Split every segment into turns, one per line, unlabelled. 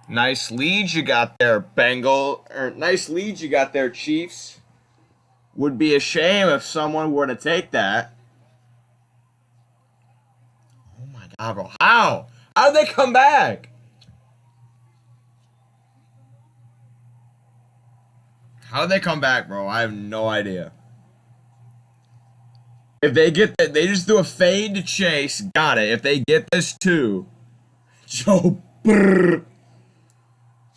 Nice lead you got there, nice lead you got there, Chiefs. Would be a shame if someone were to take that. Oh my god, bro. How? How'd they come back? How'd they come back, bro? I have no idea. If they get that, they just do a fade to Chase. Got it. If they get this too, Joe, brrr,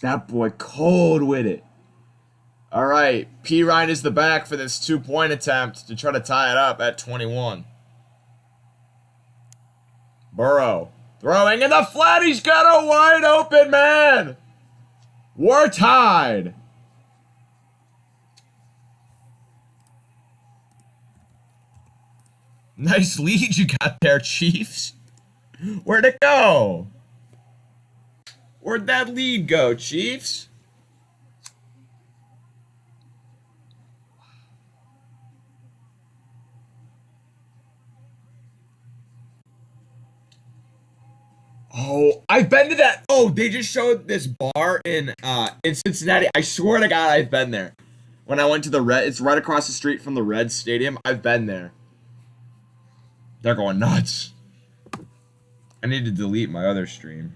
that boy cold with it. All right, P. Ryan is the back for this 2-point attempt to try to tie it up at 21. Burrow throwing in the flat. He's got a wide open man. We're tied. Nice lead you got there, Chiefs. Where'd it go? Where'd that lead go, Chiefs? Oh, I've been to that. Oh, they just showed this bar in Cincinnati. I swear to God, I've been there. When I went to the Red, it's right across the street from the Red Stadium. I've been there. They're going nuts. I need to delete my other stream.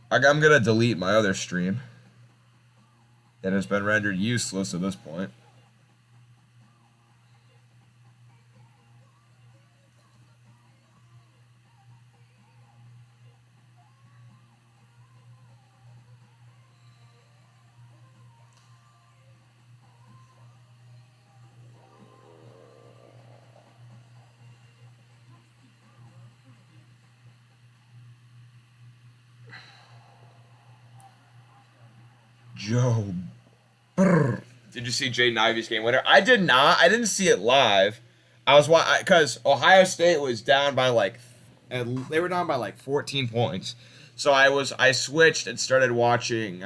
I'm gonna delete my other stream. It has been rendered useless at this point. Joe. Brr. Did you see Jaden Ivey's game winner? I did not. I didn't see it live. I was watching because Ohio State was down by and they were down by like 14 points. So I switched and started watching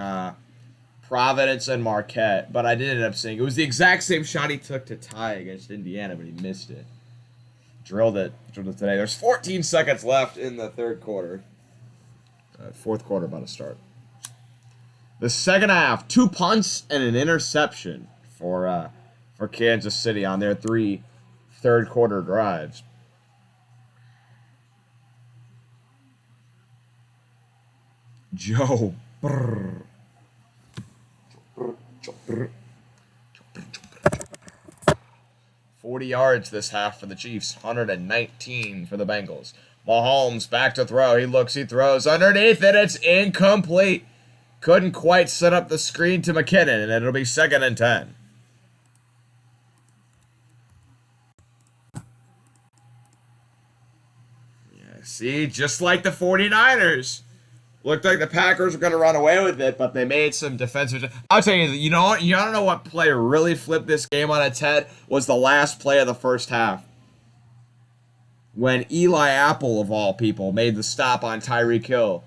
Providence and Marquette, but I did end up seeing it was the exact same shot he took to tie against Indiana, but he missed it. Drilled it today. There's 14 seconds left in the third quarter. Fourth quarter about to start. The second half, 2 punts and an interception for Kansas City on their 3 third quarter drives. Joe. Brr. 40 yards this half for the Chiefs, 119 for the Bengals. Mahomes back to throw. He looks, he throws underneath, and it's incomplete. Couldn't quite set up the screen to McKinnon, and it'll be 2nd and 10. Yeah, see, just like the 49ers. Looked like the Packers were going to run away with it, but they made some defensive... I'll tell you, you don't know what play really flipped this game on its head? Was the last play of the first half. When Eli Apple, of all people, made the stop on Tyreek Hill.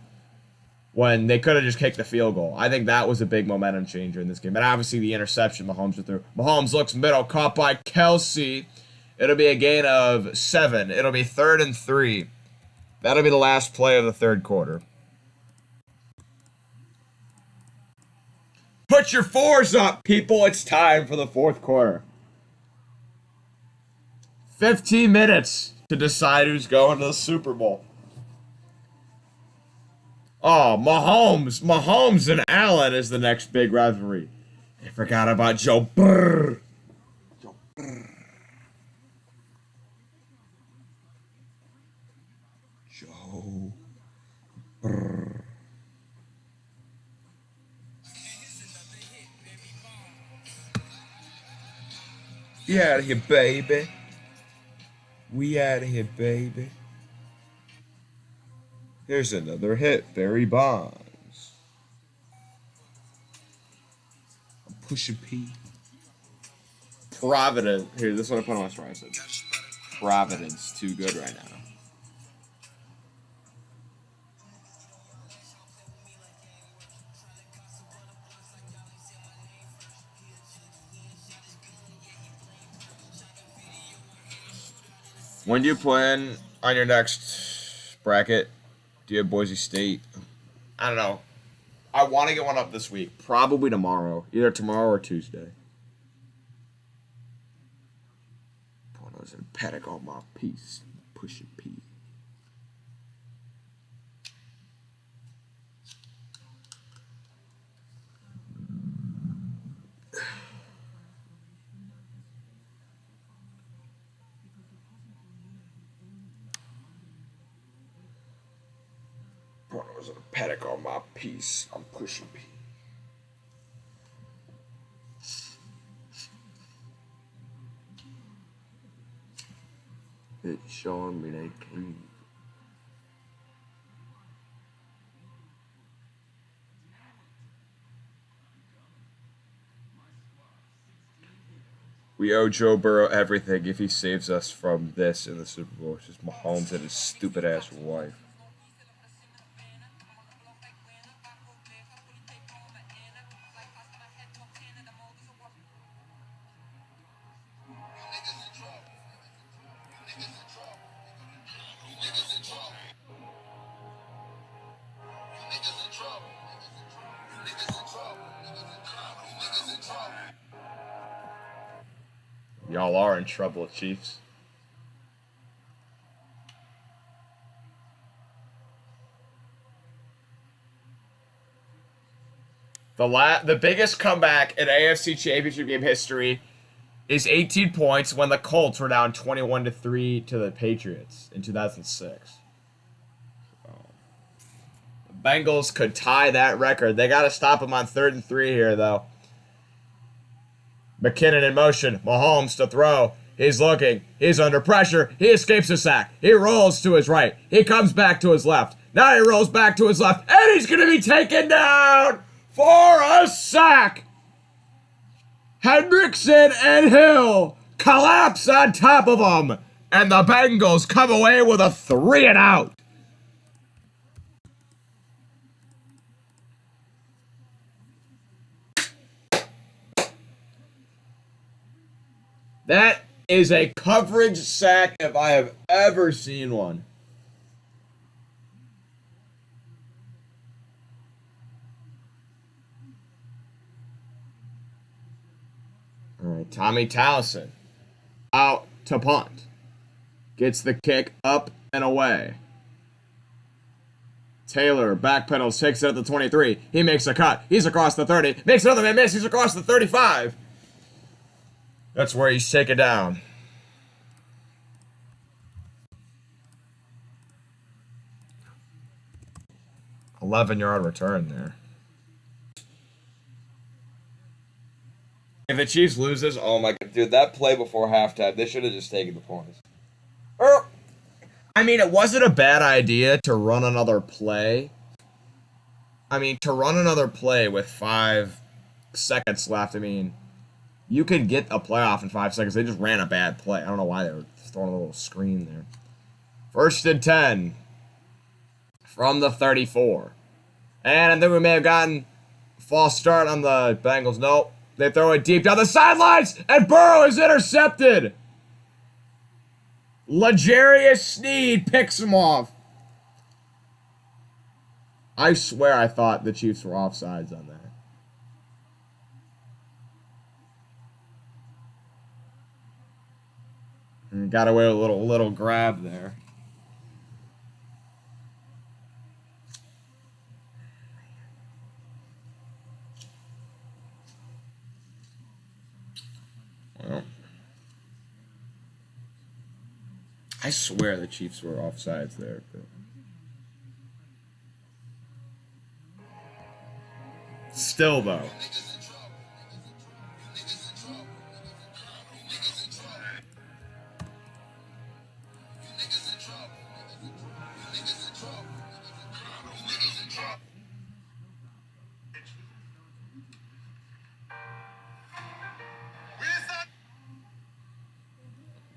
When they could have just kicked the field goal. I think that was a big momentum changer in this game. And obviously the interception Mahomes threw. Mahomes looks middle, caught by Kelsey. It'll be a gain of 7. It'll be 3rd and 3. That'll be the last play of the third quarter. Put your 4s up, people. It's time for the fourth quarter. 15 minutes to decide who's going to the Super Bowl. Oh, Mahomes and Allen is the next big rivalry. I forgot about Joe Burr. Joe Burr. Joe Burr. We out of here, baby. We out of here, baby. Here's another hit, Barry Bonds. Pusha P. Providence. Here, this one I put on my story. I said Providence, too good right now. When do you plan on your next bracket? Do you have Boise State? I don't know. I want to get one up this week. Probably tomorrow. Either tomorrow or Tuesday. Pornos and Paddock on my piece. Pushing P. Pornos and Paddock on my piece. I'm pushing P. It's showing me they came. We owe Joe Burrow everything if he saves us from this in the Super Bowl. It's just Mahomes and his stupid ass wife. Y'all are in trouble, Chiefs. The biggest comeback in AFC Championship game history is 18 points when the Colts were down 21-3 to the Patriots in 2006. The Bengals could tie that record. They got to stop them on 3rd and 3 here, though. McKinnon in motion. Mahomes to throw. He's looking. He's under pressure. He escapes a sack. He rolls to his right. He comes back to his left. Now he rolls back to his left. And he's going to be taken down for a sack. Hendrickson and Hill collapse on top of him. And the Bengals come away with a 3 and out. That is a coverage sack if I have ever seen one. All right, Tommy Towson out to punt. Gets the kick up and away. Taylor backpedals, takes it at the 23. He makes a cut. He's across the 30. Makes another man miss. He's across the 35. That's where he's taken down. $11-yard return there. If the Chiefs lose this, oh my god, dude, that play before halftime, they should have just taken the points. I mean, it wasn't a bad idea to run another play. I mean, to run another play with 5 seconds left, I mean, you could get a playoff in 5 seconds. They just ran a bad play. I don't know why they were throwing a little screen there. 1st and 10 from the 34. And I think we may have gotten a false start on the Bengals. Nope. They throw it deep down the sidelines, and Burrow is intercepted. L'Jarius Sneed picks him off. I swear I thought the Chiefs were offsides on that. And got away with a little grab there. Well, I swear the Chiefs were offsides there. But still, though.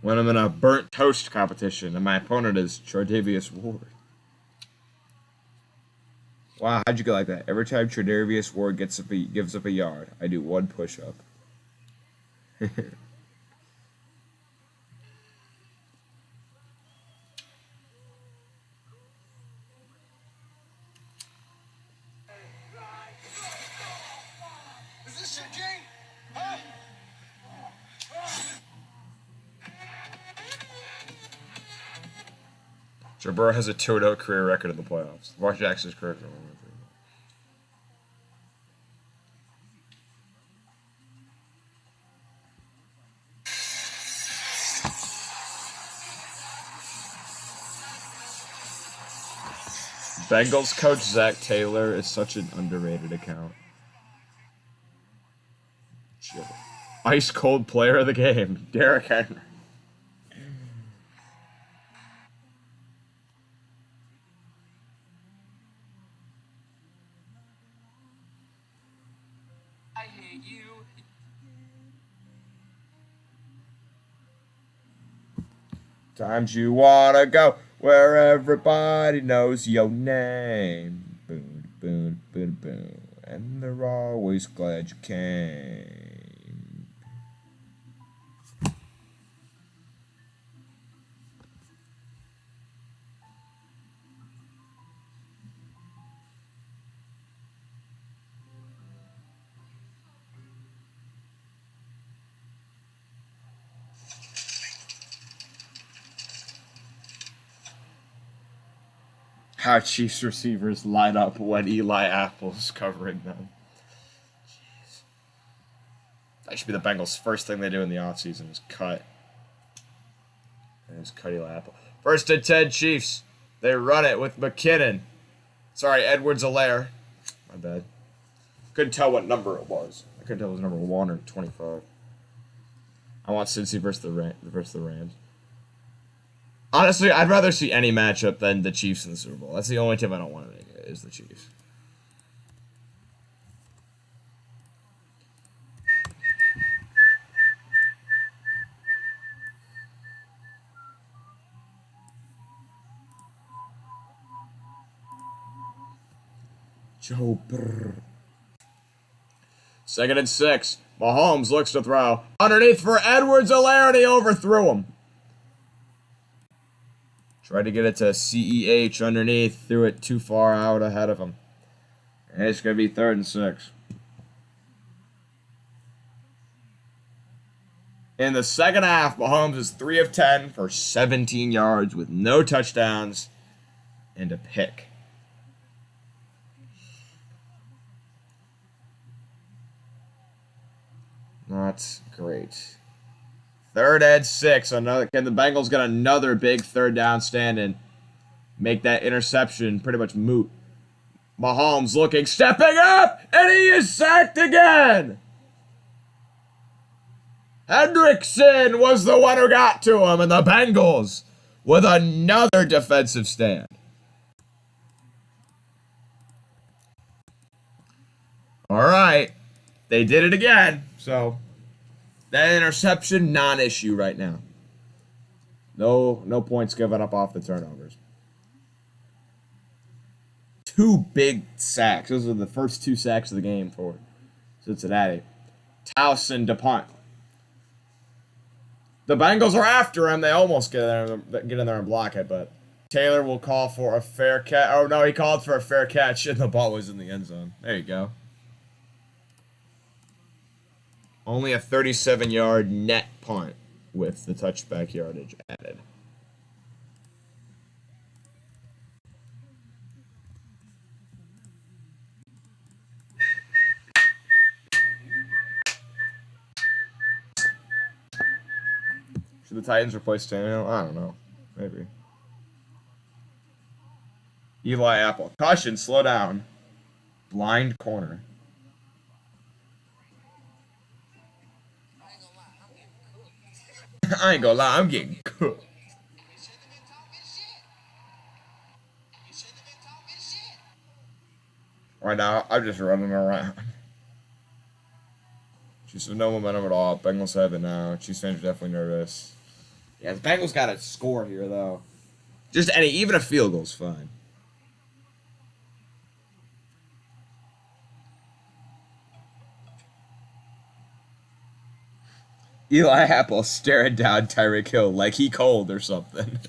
When I'm in a burnt toast competition and my opponent is Tre'Davious Ward. Wow, how'd you go like that? Every time Tre'Davious Ward gives up a yard, I do 1 push-up. Joe Burrow has a 2-0 career record in the playoffs. Mark Jackson's career. Bengals coach Zach Taylor is such an underrated account. Ice cold player of the game, Derrick Henry.
I hate you.
Times you wanna go where everybody knows your name. Boom, boom, boom, boom. And they're always glad you came. How Chiefs receivers line up when Eli Apple's covering them. Jeez. That should be the Bengals' first thing they do in the offseason is cut. And is cut Eli Apple. First and 10 Chiefs. They run it with McKinnon. Sorry, Edwards-Helaire. My bad. Couldn't tell what number it was. I couldn't tell it was number 1 or 25. I want Cincy versus the Rams. Honestly, I'd rather see any matchup than the Chiefs in the Super Bowl. That's the only team I don't want to make it, is the Chiefs. Joe Burrow. 2nd and 6. Mahomes looks to throw. Underneath for Edwards-Helaire, and he overthrew him. Tried to get it to CEH underneath. Threw it too far out ahead of him. And it's going to be 3rd and 6. In the second half, Mahomes is 3 of 10 for 17 yards with no touchdowns and a pick. Not great. 3rd and 6. Can the Bengals get another big 3rd down stand and make that interception pretty much moot? Mahomes looking, stepping up, and he is sacked again. Hendrickson was the one who got to him, and the Bengals with another defensive stand. All right. They did it again. So that interception, non-issue right now. No points given up off the turnovers. 2 big sacks. Those are the first 2 sacks of the game for Cincinnati. Towson to punt. The Bengals are after him. They almost get in there and block it, but Taylor will call for a fair catch. Oh, no, he called for a fair catch, and the ball was in the end zone. There you go. Only a 37-yard net punt with the touchback yardage added. Should the Titans replace Tannehill? I don't know. Maybe. Eli Apple. Caution, slow down. Blind corner. I ain't gonna lie, I'm getting cooked. Right now, I'm just running around. Chiefs have no momentum at all. Bengals have it now. Chiefs fans are definitely nervous. Yeah, the Bengals got to score here, though. Even a field goal's fine. Eli Apple staring down Tyreek Hill like he cold or something.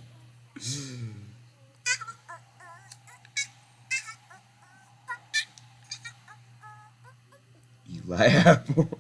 Eli Apple.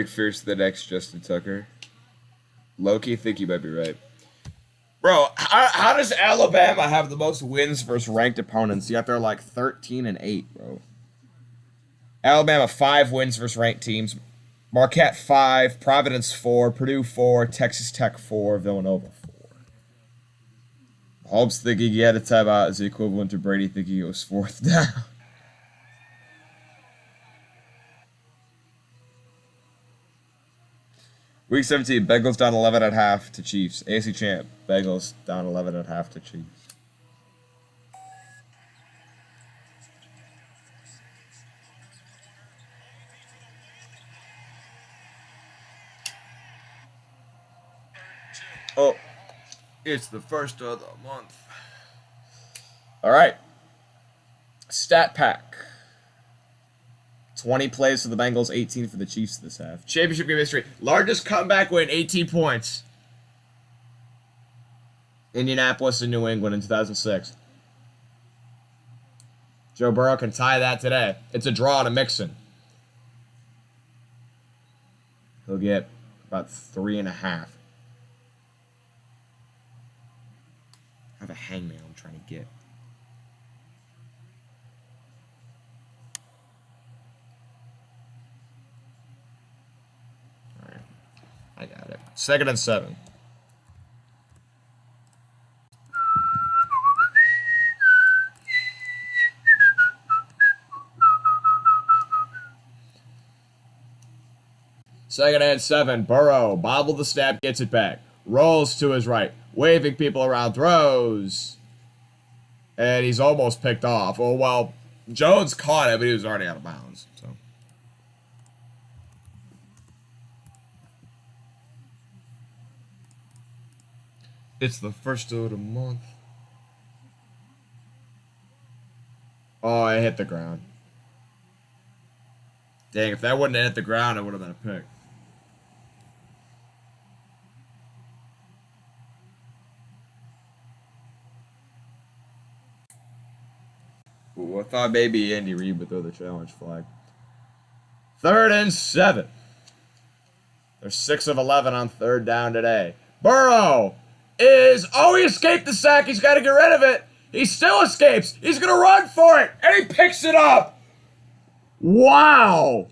McPherson the next Justin Tucker. Low-key think you might be right. Bro, how does Alabama have the most wins versus ranked opponents, yet they're like 13-8, bro? Alabama 5 wins versus ranked teams. Marquette 5, Providence 4, Purdue 4, Texas Tech 4, Villanova 4. Holmes thinking he had a timeout is the equivalent to Brady thinking it was 4th down. Week 17, Bengals down 11 at half to Chiefs. AFC champ, Bengals down 11 at half to Chiefs. Oh, it's the first of the month. All right. Stat pack. 20 plays for the Bengals, 18 for the Chiefs this half. Championship game history. Largest comeback win, 18 points. Indianapolis and New England in 2006. Joe Burrow can tie that today. It's a draw to McPherson. He'll get about 3.5. I have a hangman I'm trying to get. All right. I got it. 2nd and 7. Second and 7. Burrow. Bobble the snap, gets it back. Rolls to his right. Waving people around. Throws. And he's almost picked off. Oh, well, Jones caught it, but he was already out of bounds. So. It's the first of the month. Oh, it hit the ground. Dang, if that wouldn't have hit the ground, it would have been a pick. Ooh, I thought maybe Andy Reid would throw the challenge flag. 3rd and 7. They're 6 of 11 on 3rd down today. Burrow is... Oh, he escaped the sack. He's got to get rid of it. He still escapes. He's going to run for it. And he picks it up. Wow.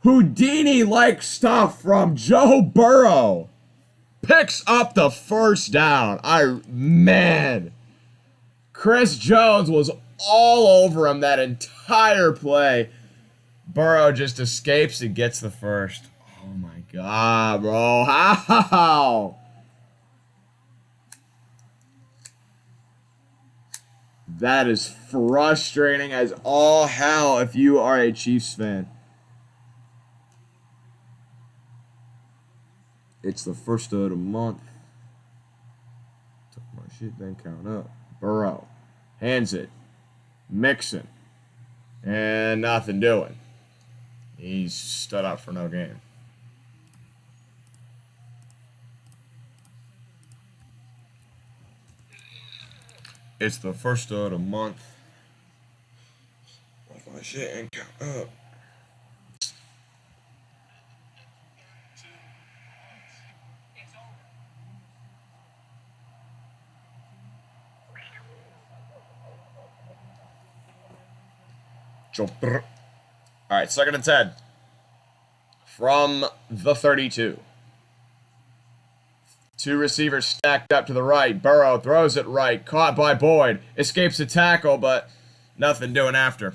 Houdini-like stuff from Joe Burrow. Picks up the 1st down. Man. Chris Jones was all over him that entire play. Burrow just escapes and gets the 1st. Oh my God, bro. How? That is frustrating as all hell if you are a Chiefs fan. It's the first of the month. Took my shit, then count up. Burrow hands it. McPherson. And nothing doing. He's stood up for no game. It's the first of the month. Took my shit and count up. All right, 2nd and 10. From the 32. 2 receivers stacked up to the right. Burrow throws it right. Caught by Boyd. Escapes the tackle, but nothing doing after.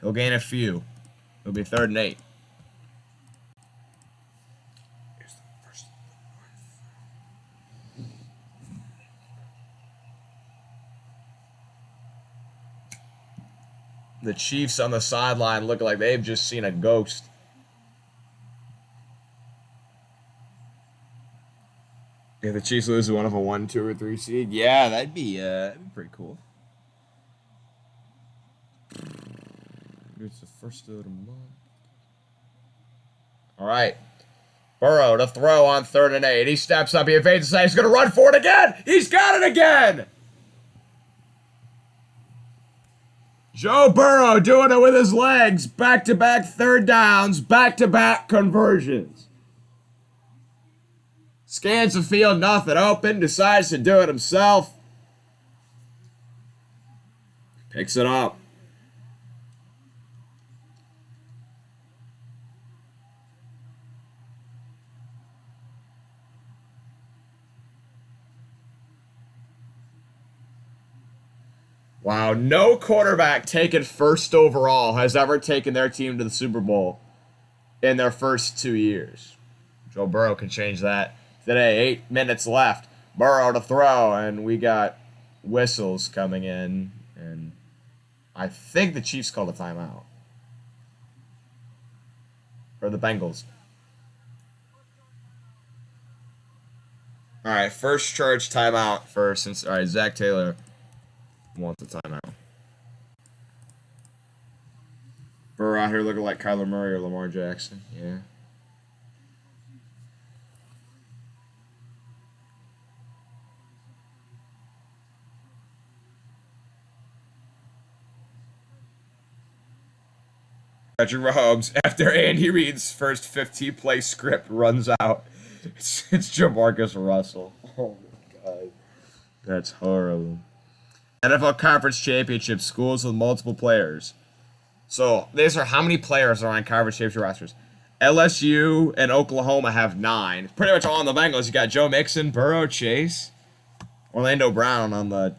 He'll gain a few. It'll be 3rd and 8. The Chiefs on the sideline look like they've just seen a ghost. If the Chiefs lose one of a 1, 2, or 3 seed, yeah, that'd be pretty cool. It's the first of the month. All right. Burrow to throw on 3rd and 8. He steps up. He evades the side. He's going to run for it again. He's got it again. Joe Burrow doing it with his legs. Back-to-back third downs. Back-to-back conversions. Scans the field, nothing open. Decides to do it himself. Picks it up. Wow, no quarterback taken first overall has ever taken their team to the Super Bowl in their first 2 years. Joe Burrow can change that. Today, 8 minutes left. Burrow to throw, and we got whistles coming in, and I think the Chiefs called a timeout. Or the Bengals. All right, first charge timeout for since. All right, Zach Taylor wants a timeout. Burrow out here looking like Kyler Murray or Lamar Jackson. Yeah. Patrick Mahomes, after Andy Reid's first 15-play script runs out, it's Jamarcus Russell. Oh my god. That's horrible. NFL Conference Championship, schools with multiple players. So these are how many players are on Conference Championship rosters. LSU and Oklahoma have 9. Pretty much all on the Bengals. You got Joe Mixon, Burrow, Chase, Orlando Brown on the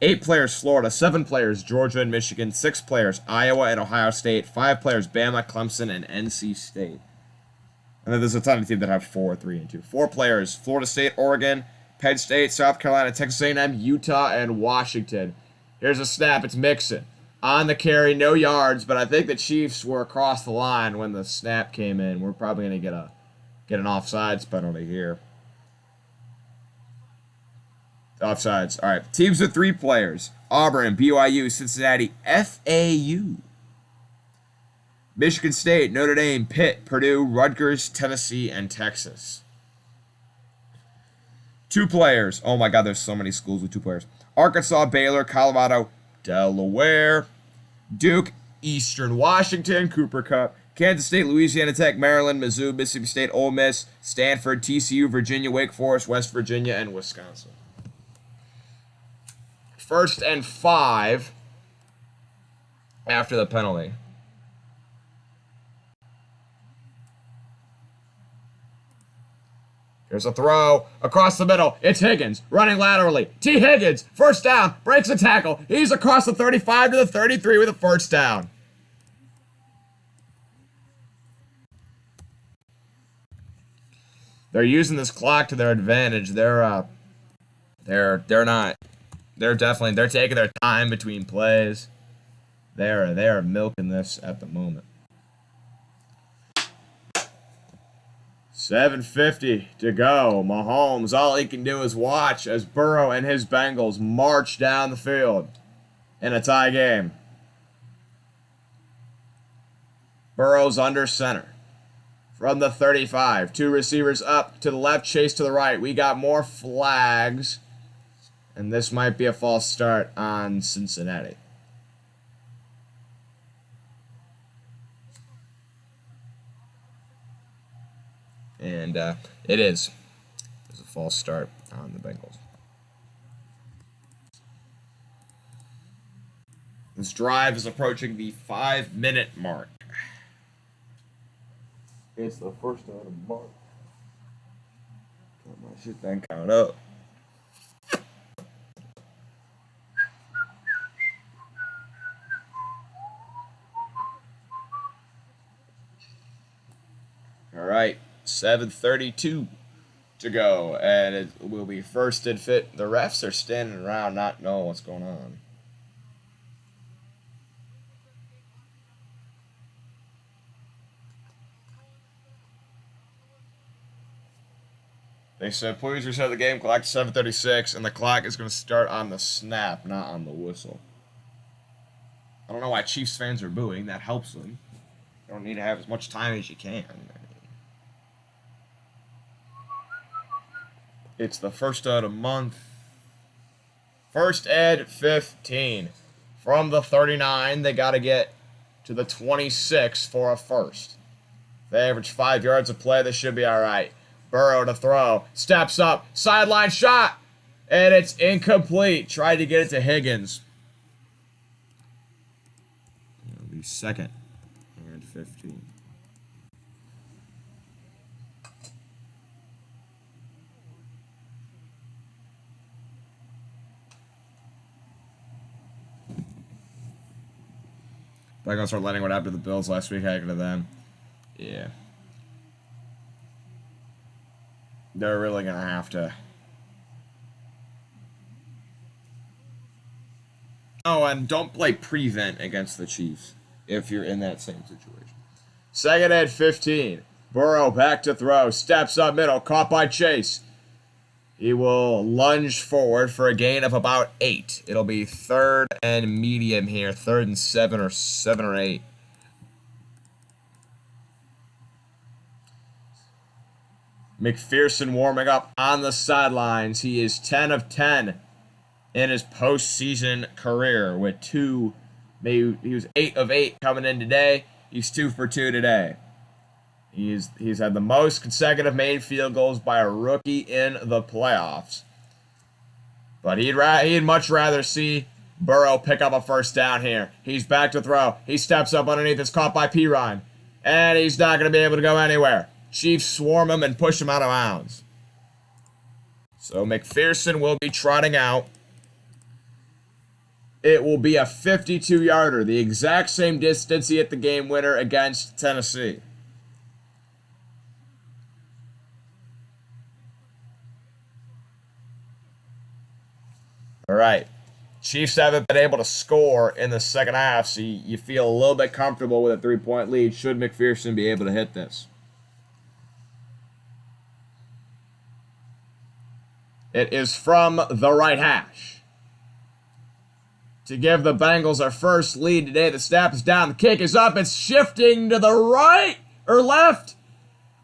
8 players Florida, 7 players Georgia and Michigan, 6 players Iowa and Ohio State, 5 players Bama, Clemson, and NC State. And then there's a ton of teams that have 4, 3, and 2. 4 players Florida State, Oregon, Penn State, South Carolina, Texas A&M, Utah, and Washington. Here's a snap. It's Mixon. On the carry, no yards, but I think the Chiefs were across the line when the snap came in. We're probably going to get an offsides penalty here. Offsides. All right. Teams with 3 players. Auburn, BYU, Cincinnati, FAU. Michigan State, Notre Dame, Pitt, Purdue, Rutgers, Tennessee, and Texas. 2 players. Oh my god, there's so many schools with 2 players. Arkansas, Baylor, Colorado, Delaware, Duke, Eastern Washington, Cooper Kupp, Kansas State, Louisiana Tech, Maryland, Mizzou, Mississippi State, Ole Miss, Stanford, TCU, Virginia, Wake Forest, West Virginia, and Wisconsin. 1st and 5 after the penalty. Here's a throw across the middle. It's Higgins running laterally. T. Higgins, first down, breaks a tackle. He's across the 35 to the 33 with a first down. They're using this clock to their advantage. They're taking their time between plays. They are milking this at the moment. 7:50 to go. Mahomes, all he can do is watch as Burrow and his Bengals march down the field in a tie game. Burrow's under center. From the 35, 2 receivers up to the left, Chase to the right. We got more flags, and this might be a false start on Cincinnati. And it is. There's a false start on the Bengals. This drive is approaching the 5-minute mark. It's the first out of March. Got my shit then count up. All right. 7:32 to go, and it will be 1st and fit. The refs are standing around not knowing what's going on. They said, please reset the game clock to 7:36, and the clock is going to start on the snap, not on the whistle. I don't know why Chiefs fans are booing. That helps them. You don't need to have as much time as you can. It's the first of the month. 1st and 15. From the 39, they got to get to the 26 for a first. They average 5 yards of play. This should be all right. Burrow to throw. Steps up. Sideline shot. And it's incomplete. Tried to get it to Higgins. It'll be second and 15. Bengals are letting what happened to the Bills last week happen to them. Yeah. They're really going to have to. Oh, and don't play prevent against the Chiefs if you're in that same situation. Second and 15. Burrow back to throw. Steps up middle. Caught by Chase. He will lunge forward for a gain of about 8. It'll be third and medium here. Third and 7 or 8. McPherson warming up on the sidelines. He is 10 of 10 in his postseason career with 2. Maybe he was 8 of 8 coming in today. He's 2 for 2 today. He's had the most consecutive made field goals by a rookie in the playoffs. But he'd much rather see Burrow pick up a first down here. He's back to throw. He steps up underneath. It's caught by Pirine. And he's not going to be able to go anywhere. Chiefs swarm him and push him out of bounds. So McPherson will be trotting out. It will be a 52-yarder, the exact same distance he hit the game winner against Tennessee. All right. Chiefs haven't been able to score in the second half, so you feel a little bit comfortable with a 3-point lead should McPherson be able to hit this. It is from the right hash. To give the Bengals their first lead today, the snap is down, the kick is up, it's shifting to the right or left,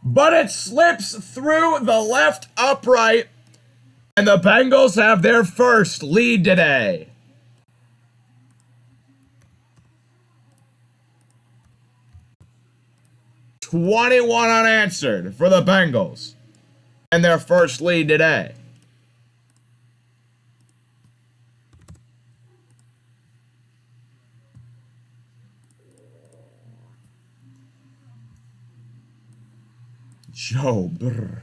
but it slips through the left upright. And the Bengals have their first lead today. $21 unanswered for the Bengals. And their first lead today. Joe Burrow.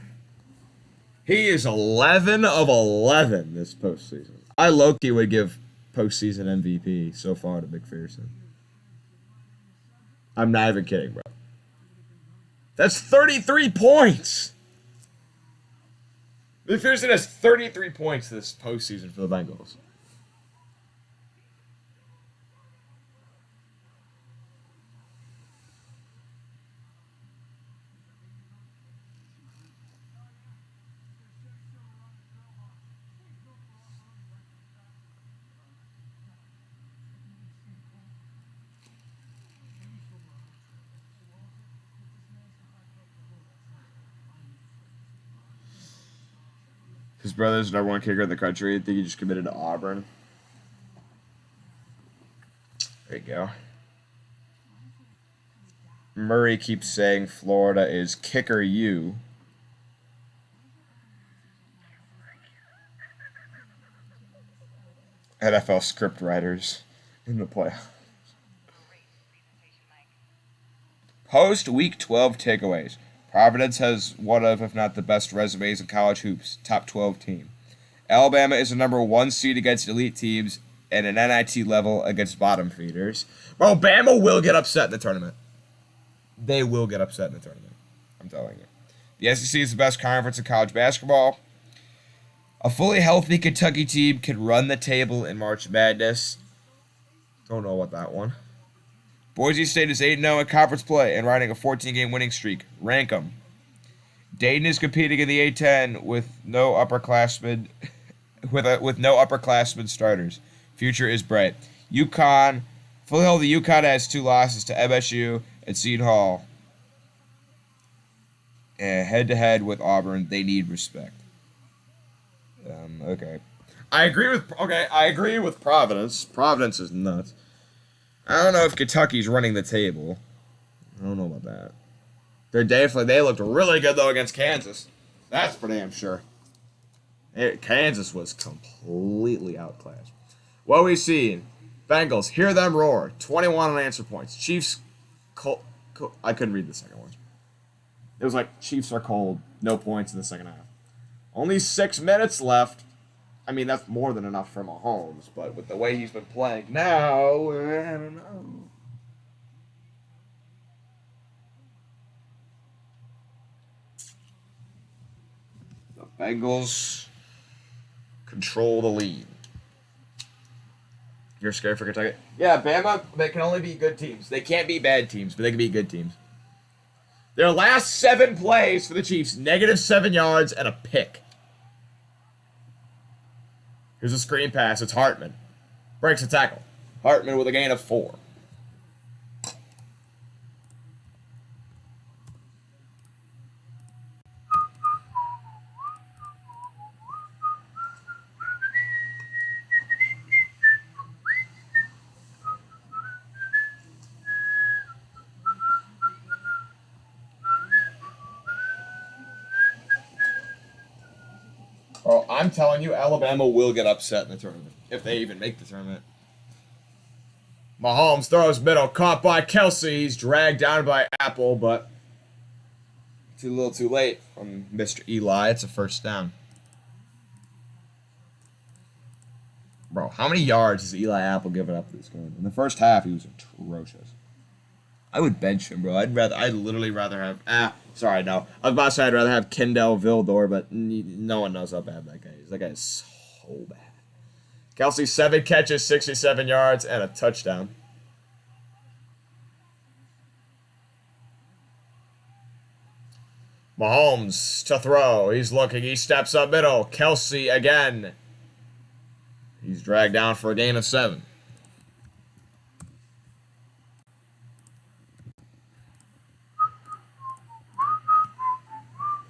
He is 11 of 11 this postseason. I low-key would give postseason MVP so far to McPherson. I'm not even kidding, bro. That's 33 points. McPherson has 33 points this postseason for the Bengals. His brother's number one kicker in the country. I think he just committed to Auburn. There you go. Murray keeps saying Florida is kicker you. NFL script writers in the playoffs. Post Week 12 takeaways. Providence has one of, if not the best resumes in college hoops. Top 12 team. Alabama is the number 1 seed against elite teams and an NIT level against bottom feeders. Well, Bama will get upset in the tournament. They will get upset in the tournament. I'm telling you. The SEC is the best conference in college basketball. A fully healthy Kentucky team can run the table in March Madness. Don't know about that one. Boise State is 8-0 in conference play and riding a 14-game winning streak. Rank them. Dayton is competing in the A-10 with no upperclassmen starters. Future is bright. UConn, fully healthy UConn has 2 losses to MSU and Seton Hall. And head-to-head with Auburn, they need respect. Okay. I agree with Providence. Providence is nuts. I don't know if Kentucky's running the table. I don't know about that. They looked really good though against Kansas. That's for damn sure. Kansas was completely outclassed. What we seen? Bengals, hear them roar. 21 unanswered points. Chiefs, I couldn't read the second one. It was like Chiefs are cold. No points in the second half. Only 6 minutes left. I mean, that's more than enough for Mahomes, but with the way he's been playing now, I don't know. The Bengals control the lead. You're scared for Kentucky? Yeah, Bama, they can only be good teams. They can't be bad teams, but they can be good teams. Their last 7 plays for the Chiefs, -7 yards and a pick. Here's a screen pass. It's Hartman. Breaks a tackle. Hartman with a gain of 4. Oh, I'm telling you, Alabama will get upset in the tournament, if they even make the tournament. Mahomes throws middle, caught by Kelsey. He's dragged down by Apple, but too little too late from Mr. Eli. It's a first down. Bro, how many yards has Eli Apple given up this game? In the first half, he was atrocious. I would bench him, bro. I'd literally rather have. Sorry, no. I was about to say I'd rather have Kendall Vildor, but no one knows how bad that guy is. That guy is so bad. Kelsey, 7 catches, 67 yards, and a touchdown. Mahomes to throw. He's looking. He steps up middle. Kelsey again. He's dragged down for a gain of 7.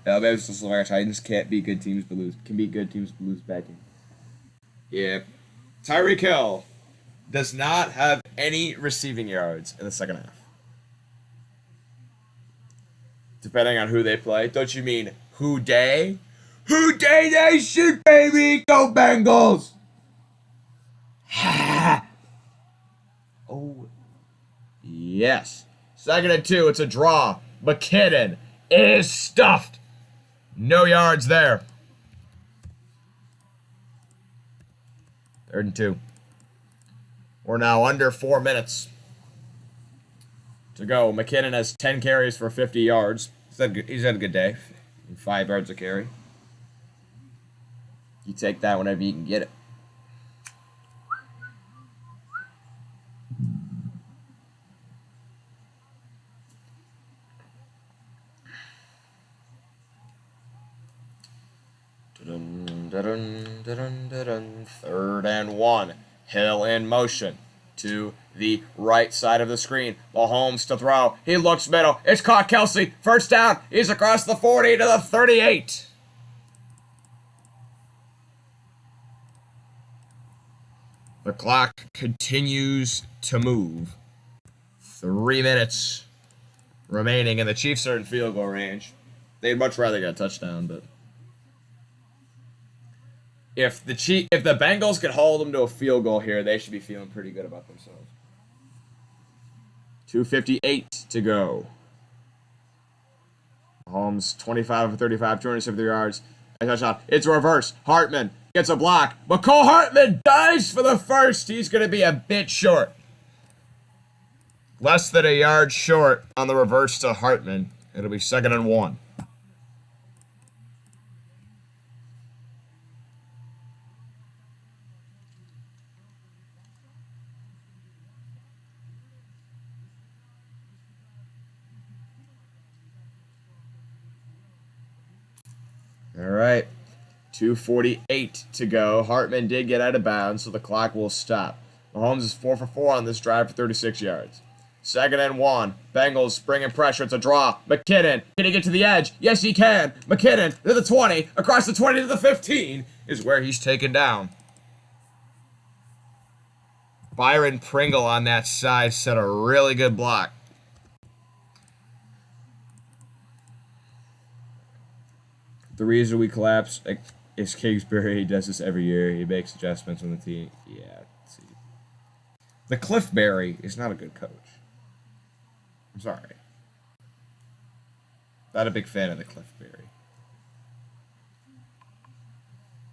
Alabama's just like Titans can't beat good teams but lose. Can beat good teams but lose bad teams. Yeah. Tyreek Hill does not have any receiving yards in the second half. Depending on who they play. Don't you mean who day? Who day nation, baby! Go Bengals! Oh. Yes. 2nd and 2. It's a draw. McKinnon is stuffed. No yards there. 3rd and 2. We're now under 4 minutes to go. McKinnon has 10 carries for 50 yards. He's had a good day. 5 yards a carry. You take that whenever you can get it. Third and 1. Hill in motion to the right side of the screen. Mahomes to throw. He looks middle. It's caught Kelsey. First down. He's across the 40 to the 38. The clock continues to move. 3 minutes remaining, and the Chiefs are in field goal range. They'd much rather get a touchdown, but if the Bengals can hold them to a field goal here, they should be feeling pretty good about themselves. 2:58 to go. Mahomes 25 for 35, 273 yards. A touchdown. It's reverse. Hartman gets a block. McCole Hartman dives for the first. He's going to be a bit short. Less than a yard short on the reverse to Hartman. It'll be 2nd and 1. All right, 2:48 to go. Hartman did get out of bounds, so the clock will stop. Mahomes is 4 for 4 on this drive for 36 yards. 2nd and 1. Bengals bringing pressure. It's a draw. McKinnon, can he get to the edge? Yes, he can. McKinnon to the 20, across the 20 to the 15 is where he's taken down. Byron Pringle on that side set a really good block. The reason we collapse is Kingsbury. He does this every year. He makes adjustments when the team. Yeah. See. The Cliffberry is not a good coach. I'm sorry. Not a big fan of the Cliffberry.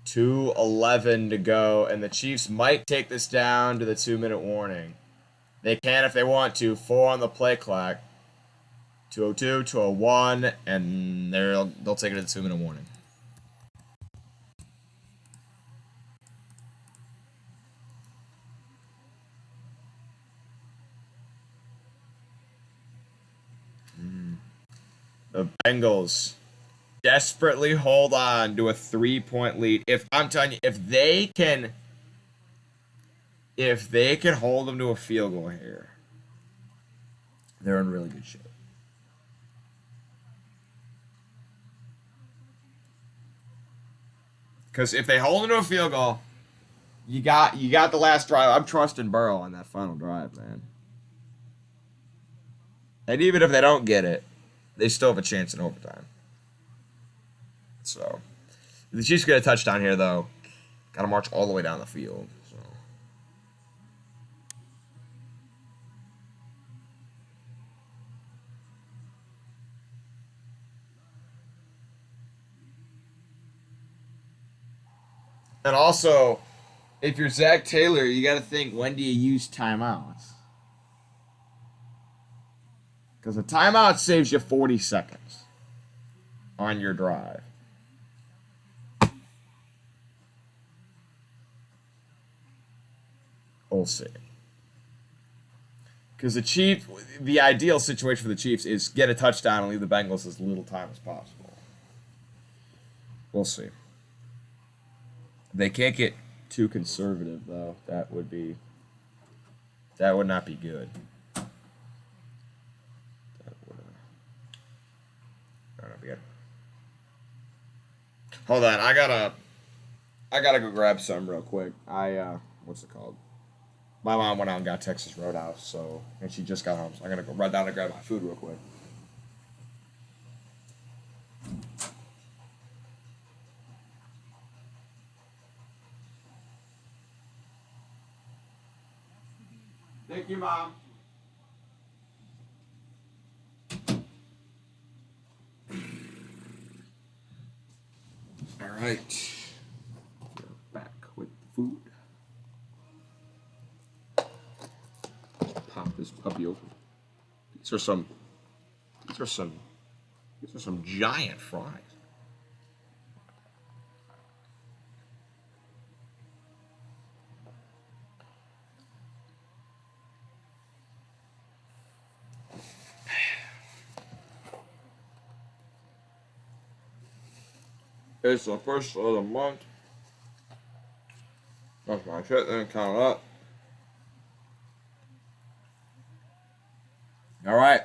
2:11 to go, and the Chiefs might take this down to the 2-minute warning. They can if they want to. 4 on the play clock. 2:02, 2:01, and they'll take it to the 2-minute warning. The Bengals desperately hold on to a 3-point lead. If I'm telling you, if they can hold them to a field goal here, they're in really good shape. Because if they hold them to a field goal, you got the last drive. I'm trusting Burrow on that final drive, man. And even if they don't get it, they still have a chance in overtime. So, if the Chiefs get a touchdown here, though, got to march all the way down the field. So. And also, if you're Zach Taylor, you got to think, when do you use timeouts? Because a timeout saves you 40 seconds on your drive. We'll see. Because the ideal situation for the Chiefs is get a touchdown and leave the Bengals as little time as possible. We'll see. They can't get too conservative, though. That would not be good. Hold on, I gotta go grab some real quick. What's it called? My mom went out and got Texas Roadhouse, and she just got home, so I'm gonna go run down and grab my food real quick. Thank you, Mom. All right, we're back with the food. Pop this puppy open. These are some giant fries. It's the first of the month. That's my shit, then count it up. All right.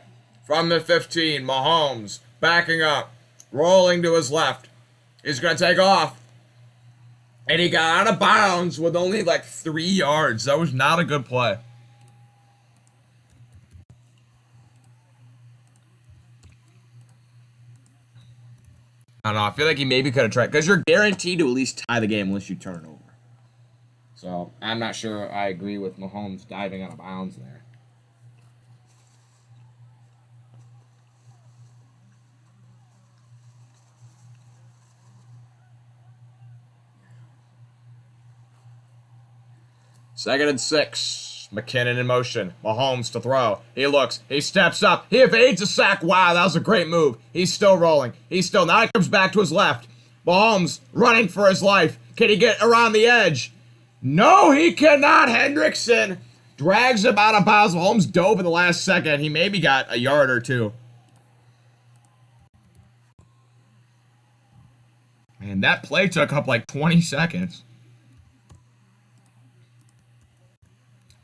From the 15, Mahomes backing up, rolling to his left. He's going to take off. And he got out of bounds with only like 3 yards. That was not a good play. I don't know. I feel like he maybe could have tried. Because you're guaranteed to at least tie the game unless you turn it over. So, I'm not sure I agree with Mahomes diving out of bounds there. Second and 6. McKinnon in motion. Mahomes to throw. He looks. He steps up. He evades a sack. Wow, that was a great move. He's still rolling. Now he comes back to his left. Mahomes running for his life. Can he get around the edge? No, he cannot. Hendrickson drags him out of bounds. Mahomes dove in the last second. He maybe got a yard or two. And that play took up like 20 seconds.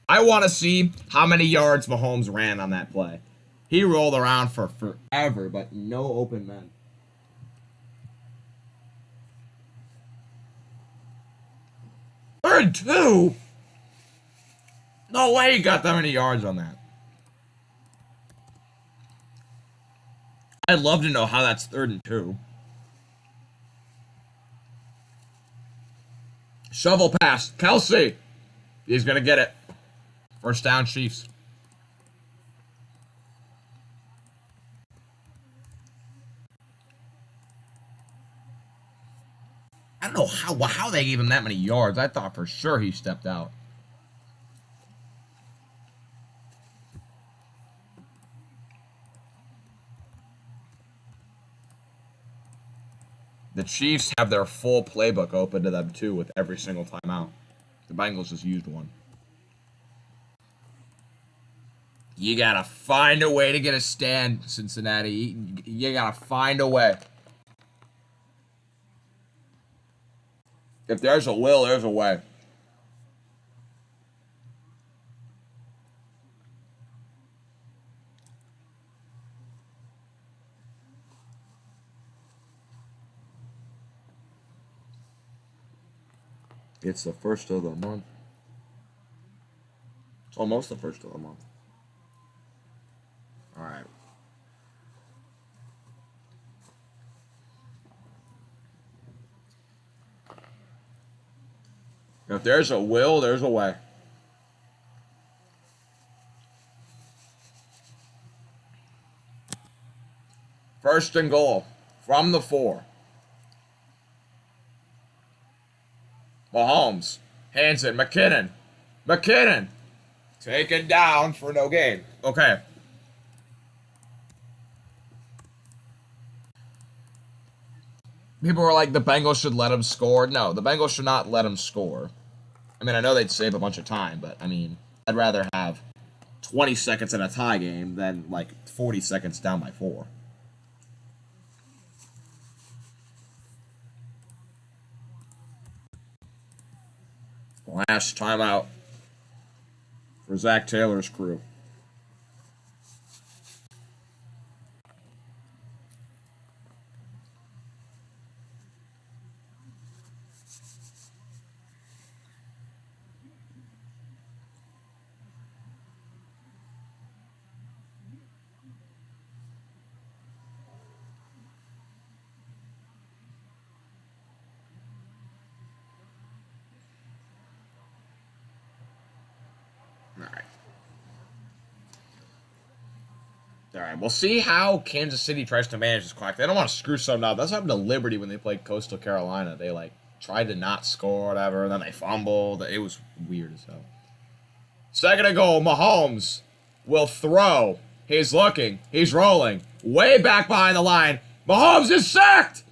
I want to see how many yards Mahomes ran on that play. He rolled around for forever, but no open men. Third and 2? No way he got that many yards on that. I'd love to know how that's 3rd and 2. Shovel pass. Kelsey. He's going to get it. First down, Chiefs. I don't know how they gave him that many yards. I thought for sure he stepped out. The Chiefs have their full playbook open to them, too, with every single timeout. The Bengals just used one. You gotta find a way to get a stand, Cincinnati. You gotta find a way. If there's a will, there's a way. It's the first of the month. It's almost the first of the month. All right. If there's a will, there's a way. First and goal from the 4. Mahomes hands it. McKinnon taken down for no gain. Okay. People were like, the Bengals should let him score. No, the Bengals should not let him score. I mean, I know they'd save a bunch of time, but, I mean, I'd rather have 20 seconds in a tie game than, like, 40 seconds down by 4. Last timeout for Zach Taylor's crew. All right, we'll see how Kansas City tries to manage this clock. They don't want to screw something up. That's what happened to Liberty when they played Coastal Carolina. They, like, tried to not score or whatever, and then they fumbled. It was weird as hell. Second and goal, Mahomes will throw. He's looking. He's rolling. Way back behind the line. Mahomes is sacked!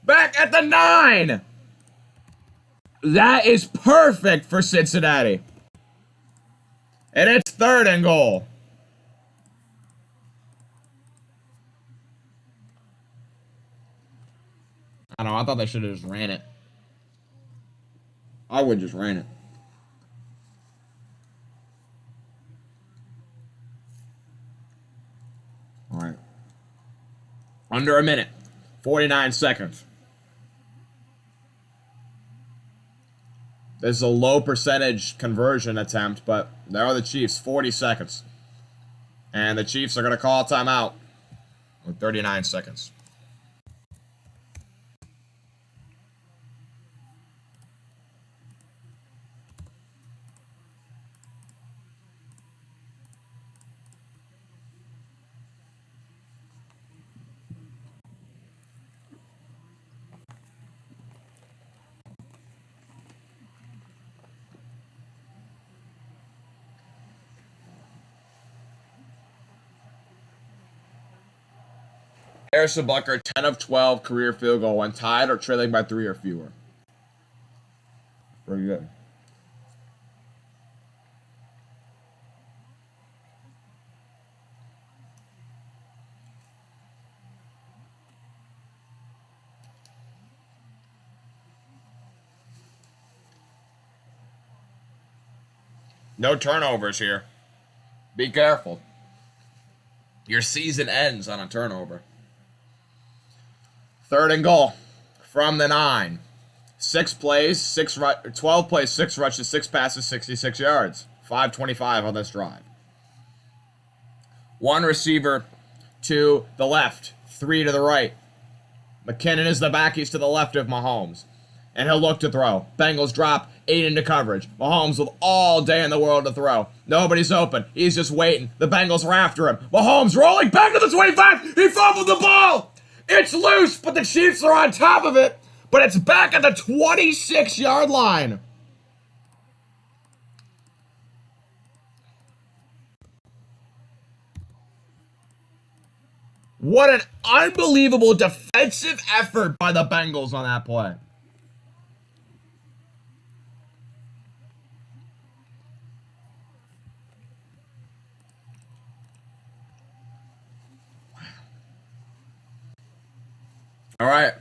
Back at the 9! That is perfect for Cincinnati. And it's third and goal. I don't know. I thought they should have just ran it. I would just ran it. All right. Under a minute. 49 seconds. This is a low percentage conversion attempt, but there are the Chiefs. 40 seconds. And the Chiefs are going to call a timeout with 39 seconds. Harrison Butker, 10 of 12 career field goal when tied or trailing by 3 or fewer. Pretty good. No turnovers here. Be careful. Your season ends on a turnover. Third and goal from the 9. 12 plays, 6 rushes, 6 passes, 66 yards. 5:25 on this drive. One receiver to the left, three to the right. McKinnon is the back. He's to the left of Mahomes. And he'll look to throw. Bengals drop 8 into coverage. Mahomes with all day in the world to throw. Nobody's open. He's just waiting. The Bengals are after him. Mahomes rolling back to the 25. He fumbled the ball. It's loose, but the Chiefs are on top of it. But it's back at the 26-yard line. What an unbelievable defensive effort by the Bengals on that play. All right.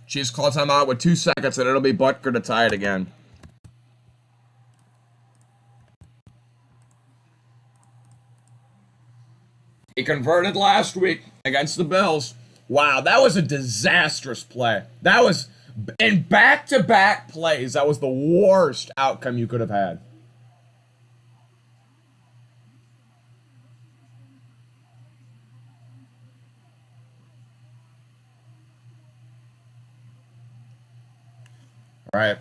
Chiefs call timeout with 2 seconds, and it'll be Butker to tie it again. He converted last week against the Bills. Wow, that was a disastrous play. That was, in back-to-back plays, that was the worst outcome you could have had. All right.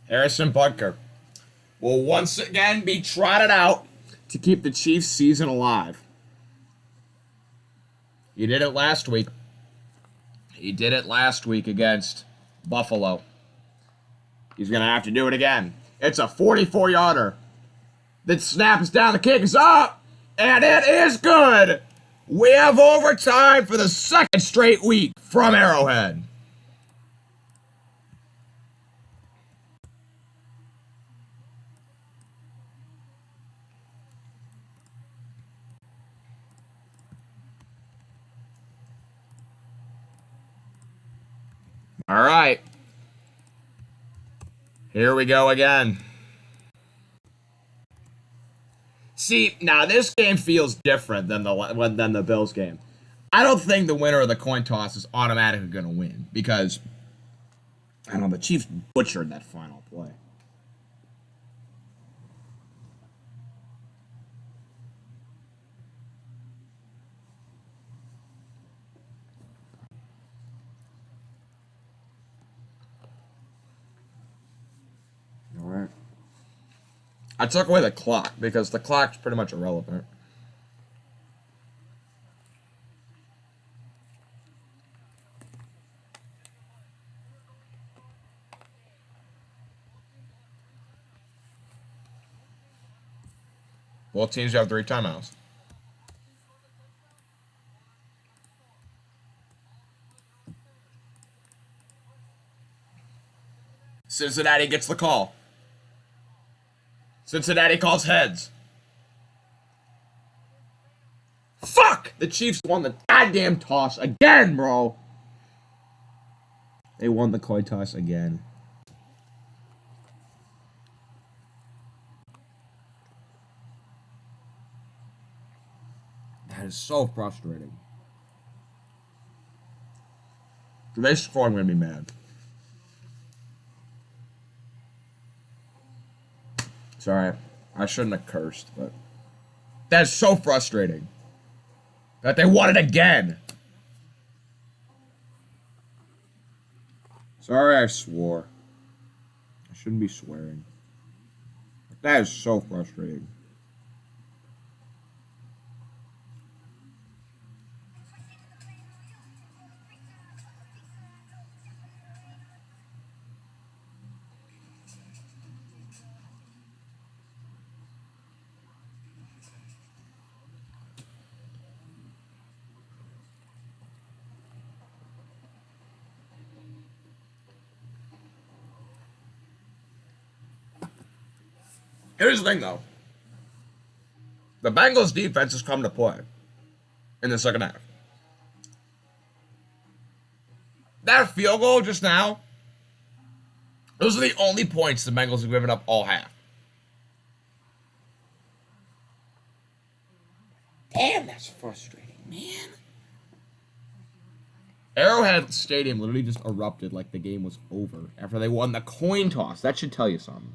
Harrison Butker will once again be trotted out to keep the Chiefs' season alive. He did it last week. He did it last week against Buffalo. He's going to have to do it again. It's a 44-yarder. That snaps down. The kick is up. And it is good. We have overtime for the second straight week from Arrowhead. All right. Here we go again. See, now this game feels different than the Bills game. I don't think the winner of the coin toss is automatically going to win because, I don't know, the Chiefs butchered that final play. All right. I took away the clock because the clock's pretty much irrelevant. Both teams have 3 timeouts. Cincinnati gets the call. Cincinnati calls heads. Fuck! The Chiefs won the goddamn toss again, bro. They won the coin toss again. That is so frustrating. If they score, I'm going to be mad. Sorry, I shouldn't have cursed, but that's so frustrating that they won it again. Sorry, I swore. I shouldn't be swearing. That is so frustrating. Here's the thing, though. The Bengals' defense has come to play in the second half. That field goal just now, those are the only points the Bengals have given up all half. Damn, that's frustrating, man. Arrowhead Stadium literally just erupted like the game was over after they won the coin toss. That should tell you something.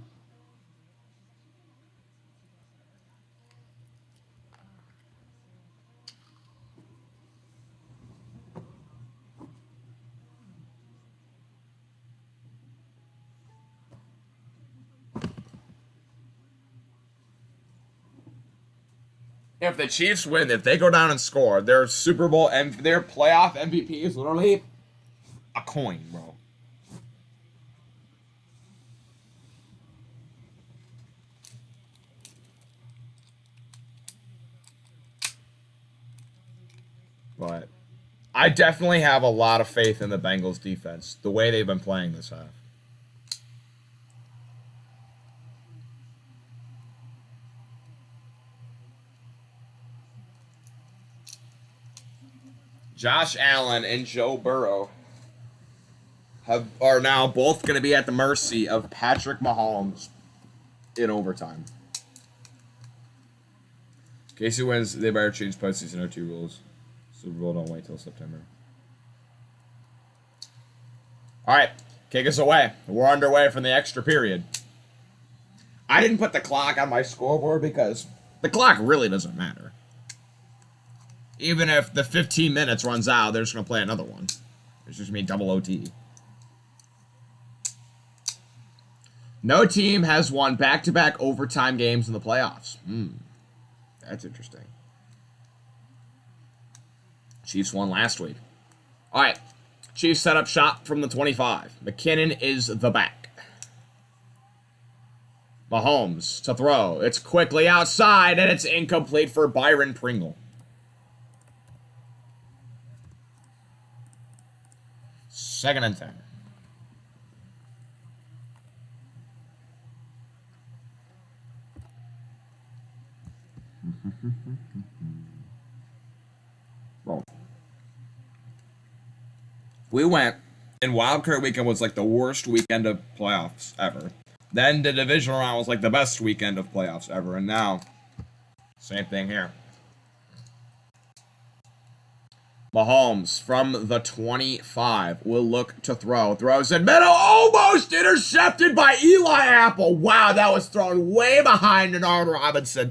If the Chiefs win, if they go down and score, their Super Bowl and their playoff MVP is literally a coin, bro. But I definitely have a lot of faith in the Bengals defense, the way they've been playing this half. Josh Allen and Joe Burrow are now both going to be at the mercy of Patrick Mahomes in overtime. Casey wins, they better change postseason OT rules. Super Bowl don't wait till September. All right, kick us away. We're underway from the extra period. I didn't put the clock on my scoreboard because the clock really doesn't matter. Even if the 15 minutes runs out, they're just going to play another one. It's just going to be double OT. No team has won back-to-back overtime games in the playoffs. That's interesting. Chiefs won last week. All right. Chiefs set up shop from the 25. McKinnon is the back. Mahomes to throw. It's quickly outside, and it's incomplete for Byron Pringle. Second and 10. Well, we went, and wildcard weekend was like the worst weekend of playoffs ever. Then the divisional round was like the best weekend of playoffs ever, and now, same thing here. Mahomes from the 25 will look to throw. Throws in middle, almost intercepted by Eli Apple. Wow, that was thrown way behind Denard Robinson.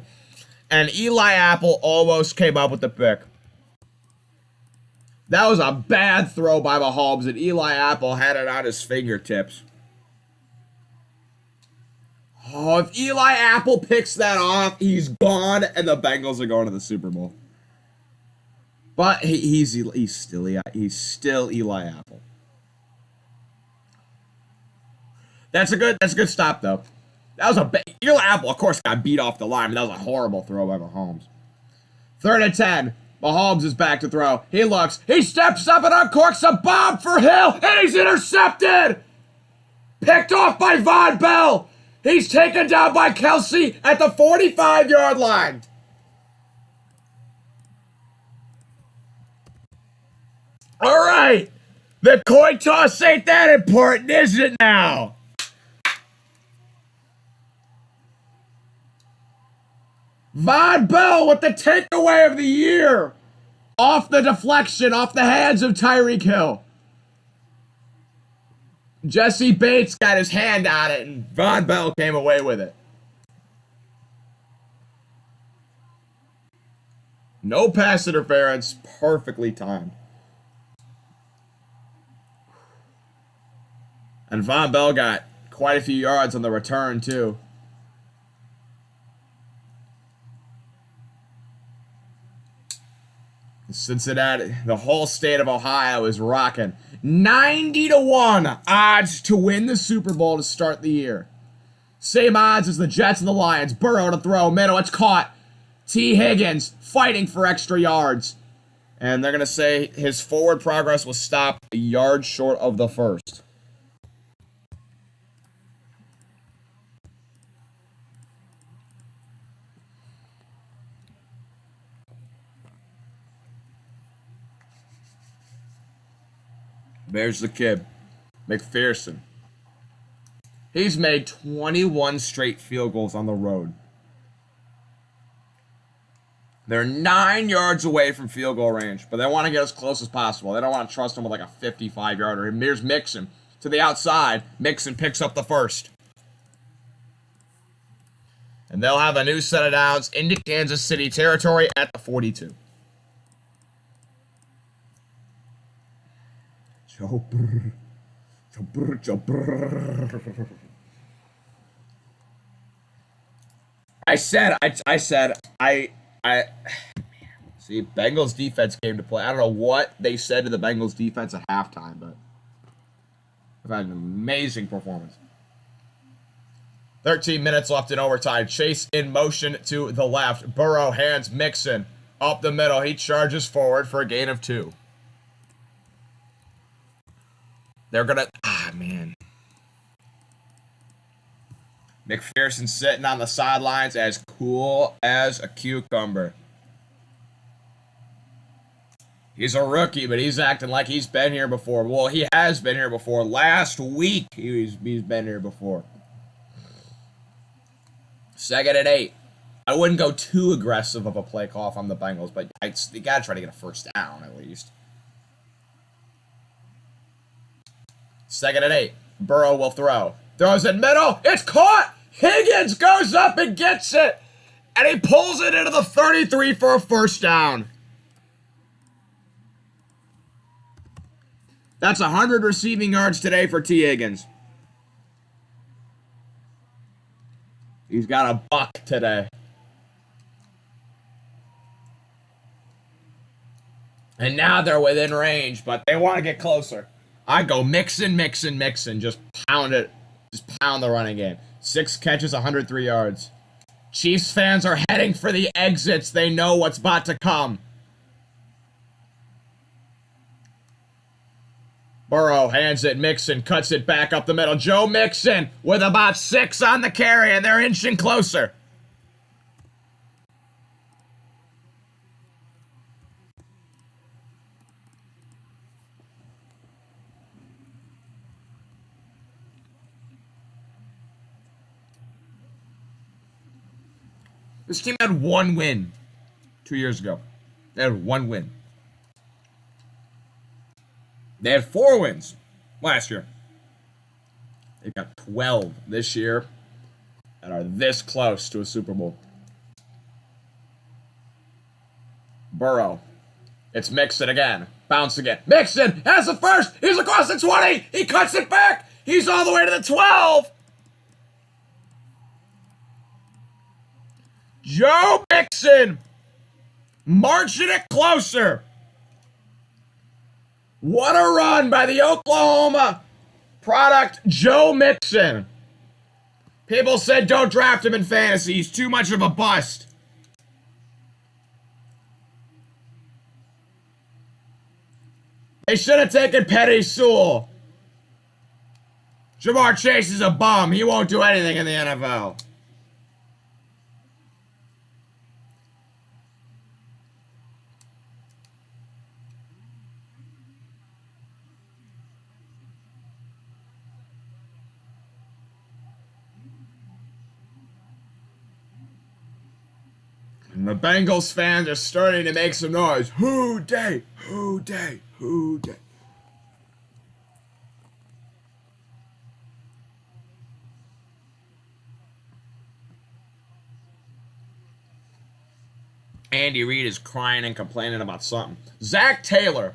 And Eli Apple almost came up with the pick. That was a bad throw by Mahomes, and Eli Apple had it on his fingertips. Oh, if Eli Apple picks that off, he's gone, and the Bengals are going to the Super Bowl. But he's still Eli Apple. That's a good stop though. That was Eli Apple, of course, got beat off the line, but that was a horrible throw by Mahomes. 3rd and 10. Mahomes is back to throw. He looks. He steps up and uncorks a bomb for Hill, and he's intercepted. Picked off by Von Bell. He's taken down by Kelsey at the 45-yard line. All right. The coin toss ain't that important, is it now? Von Bell with the takeaway of the year. Off the deflection, off the hands of Tyreek Hill. Jesse Bates got his hand on it, and Von Bell came away with it. No pass interference, perfectly timed. And Von Bell got quite a few yards on the return, too. Cincinnati, the whole state of Ohio is rocking. 90-1 odds to win the Super Bowl to start the year. Same odds as the Jets and the Lions. Burrow to throw, middle, it's caught. T. Higgins fighting for extra yards. And they're going to say his forward progress was stopped a yard short of the first. There's the kid, McPherson. He's made 21 straight field goals on the road. They're 9 yards away from field goal range, but they want to get as close as possible. They don't want to trust them with like a 55-yarder. Here's Mixon to the outside. Mixon picks up the first. And they'll have a new set of downs into Kansas City territory at the 42. I said, see, Bengals defense came to play. I don't know what they said to the Bengals defense at halftime, but they've had an amazing performance. 13 minutes left in overtime. Chase in motion to the left. Burrow hands Mixon up the middle. He charges forward for a gain of 2. They're gonna, man. McPherson sitting on the sidelines as cool as a cucumber. He's a rookie, but he's acting like he's been here before. Well, he has been here before. Last week, he's been here before. 2nd and 8. I wouldn't go too aggressive of a play call if I'm the Bengals, but you got to try to get a first down at least. 2nd and 8. Burrow will throw. Throws in middle. It's caught. Higgins goes up and gets it. And he pulls it into the 33 for a first down. That's 100 receiving yards today for T. Higgins. He's got a buck today. And now they're within range, but they want to get closer. I go Mixon. Just pound it. Just pound the running game. 6 catches, 103 yards. Chiefs fans are heading for the exits. They know what's about to come. Burrow hands it. Mixon cuts it back up the middle. Joe Mixon with about 6 on the carry, and they're inching closer. This team had 1 win 2 years ago. They had 1 win. They had 4 wins last year. They've got 12 this year and are this close to a Super Bowl. Burrow. It's Mixon again. Bounce again. Mixon has the first. He's across the 20. He cuts it back. He's all the way to the 12. Joe Mixon marching it closer. What a run by the Oklahoma product, Joe Mixon. People said don't draft him in fantasy. He's too much of a bust. They should have taken Petty Sewell. Jamar Chase is a bum. He won't do anything in the NFL. And the Bengals fans are starting to make some noise. Who day? Who day? Who day? Andy Reid is crying and complaining about something. Zach Taylor,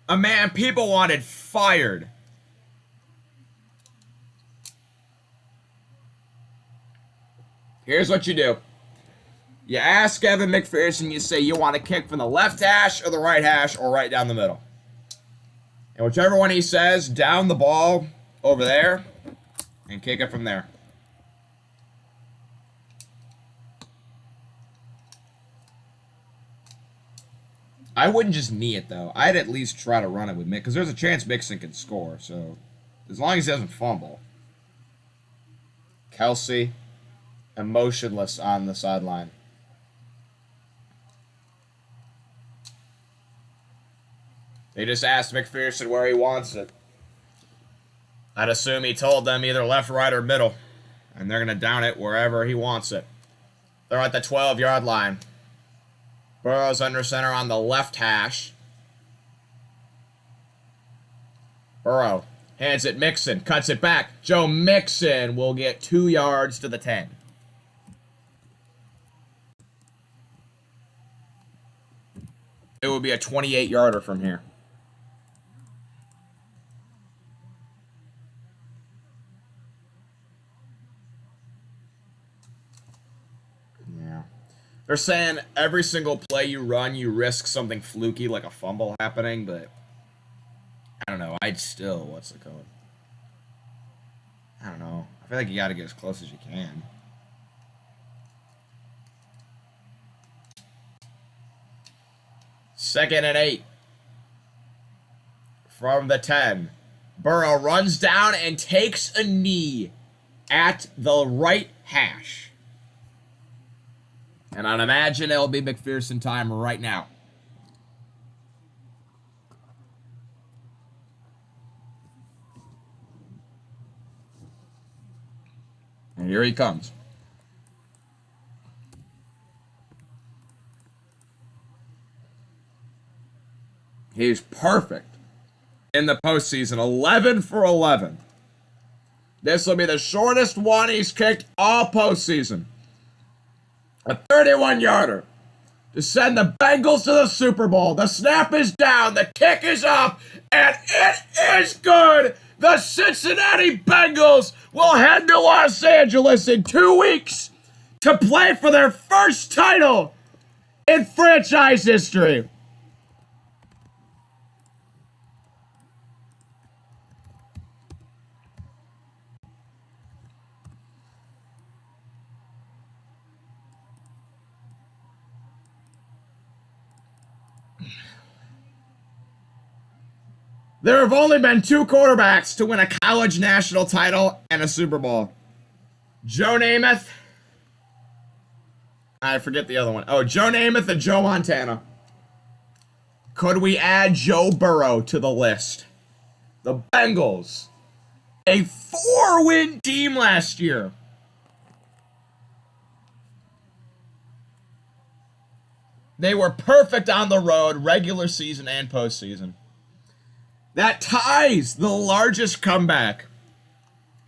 a man people wanted fired. Here's what you do. You ask Evan McPherson, you say you want to kick from the left hash or the right hash or right down the middle. And whichever one he says, down the ball over there and kick it from there. I wouldn't just knee it, though. I'd at least try to run it with Mick, because there's a chance Mixon can score, so as long as he doesn't fumble. Kelsey, emotionless on the sideline. They just asked McPherson where he wants it. I'd assume he told them either left, right, or middle. And they're going to down it wherever he wants it. They're at the 12-yard line. Burrow's under center on the left hash. Burrow hands it Mixon, cuts it back. Joe Mixon will get 2 yards to the 10. It would be a 28-yarder from here. Yeah. They're saying every single play you run, you risk something fluky like a fumble happening, but I don't know. I'd still, what's the code? I don't know. I feel like you got to get as close as you can. Second and 8. From the 10. Burrow runs down and takes a knee at the right hash. And I'd imagine it'll be McPherson time right now. And here he comes. He's perfect in the postseason. 11 for 11. This will be the shortest one he's kicked all postseason. A 31-yarder to send the Bengals to the Super Bowl. The snap is down. The kick is up. And it is good. The Cincinnati Bengals will head to Los Angeles in 2 weeks to play for their first title in franchise history. There have only been 2 quarterbacks to win a college national title and a Super Bowl. Joe Namath. I forget the other one. Oh, Joe Namath and Joe Montana. Could we add Joe Burrow to the list? The Bengals. A 4-win team last year. They were perfect on the road, regular season and postseason. That ties the largest comeback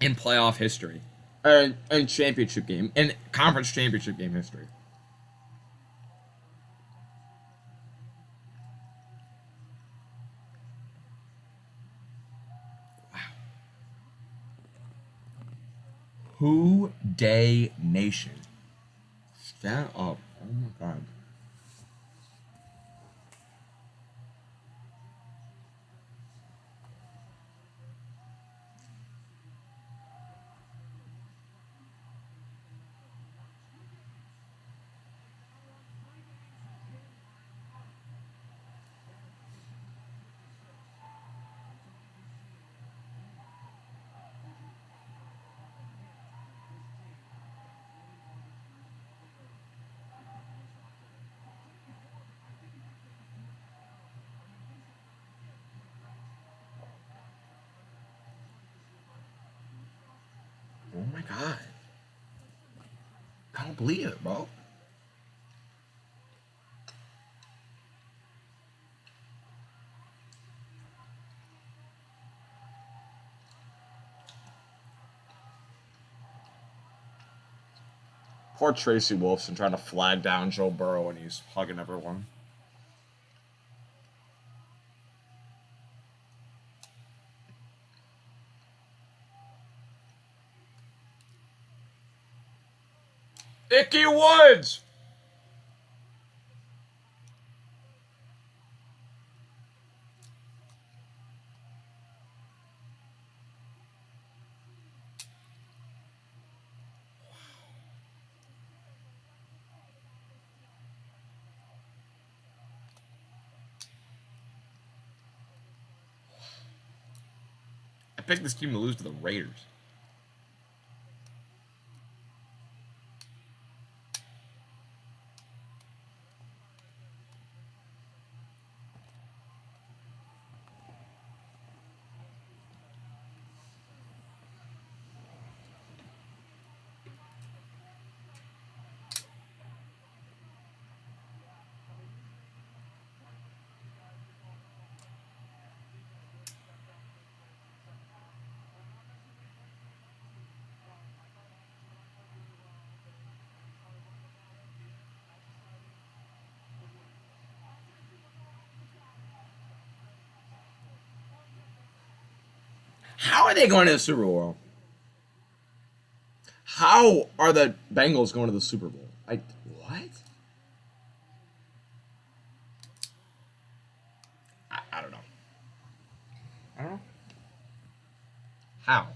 in playoff history. And championship game. In conference championship game history. Wow. Who Day Nation. Stand up. Oh my God. Oh my God. I don't believe it, bro. Poor Tracy Wolfson trying to flag down Joe Burrow and he's hugging everyone. Icky Woods! I picked this team to lose to the Raiders. How are they going to the Super Bowl? How are the Bengals going to the Super Bowl? What? I don't know. I don't know. How?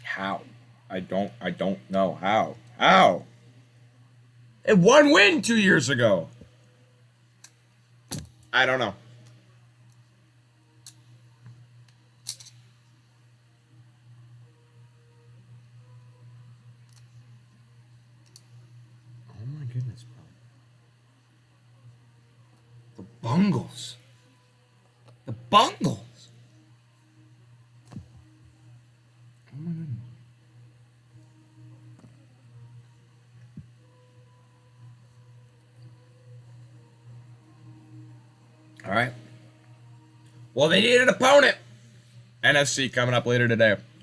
How? I don't know how. How? It one win 2 years ago. I don't know. Oh my goodness, bro. The Bengals. The Bengals. Oh my goodness. All right. Well, they need an opponent. NFC coming up later today.